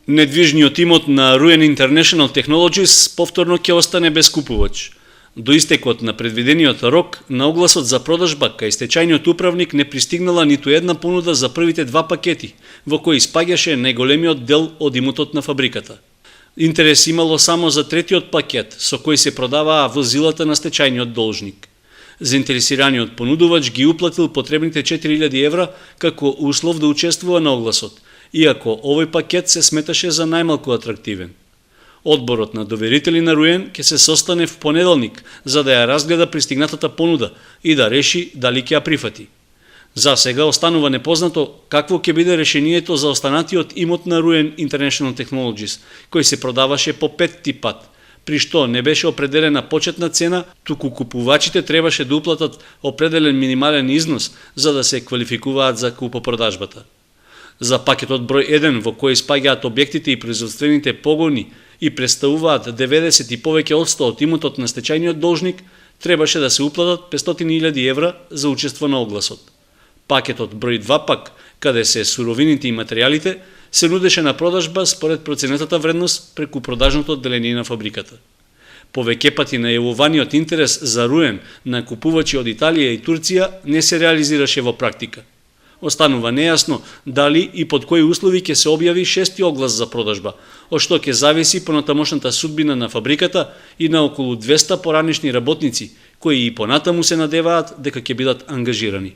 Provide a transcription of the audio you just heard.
Недвижниот имот на Ruin International Technologies повторно ќе остане без купувач. До истекот на предвидениот рок на огласот за продажба кај стечајниот управник не пристигнала ниту една понуда за првите два пакети, во кои спаѓаше најголемиот дел од имотот на фабриката. Интерес имало само за третиот пакет, со кој се продаваа возилата на стечајниот должник. Заинтересираниот понудувач ги уплатил потребните 4000 евра како услов да учествува на огласот, иако овој пакет се сметаше за најмалку атрактивен. Одборот на доверители на Руен ќе се состане в понеделник за да ја разгледа пристигнатата понуда и да реши дали ќе ја прифати. За сега останува непознато какво ќе биде решението за останатиот имот на Ruin International Technologies, кој се продаваше по петти пат, при што не беше определена почетна цена, туку купувачите требаше да уплатат определен минимален износ за да се квалификуваат за купопродажбата. За пакетот број 1, во кој спаѓаат објектите и производствените погони и представуваат 90 и повеќе одсто од имотот на стечајниот должник, требаше да се уплатат 500.000 евра за учество на огласот. Пакетот број 2 пак, каде се суровините и материјалите, се нудеше на продажба според проценетата вредност преку продажното одделение на фабриката. Повеќе пати најавуваниот интерес за Руен на купувачи од Италија и Турција не се реализираше во практика. Останува нејасно дали и под кои услови ќе се објави шести оглас за продажба, од што ќе зависи понатамошната судбина на фабриката и на околу 200 поранешни работници, кои и понатаму се надеваат дека ќе бидат ангажирани.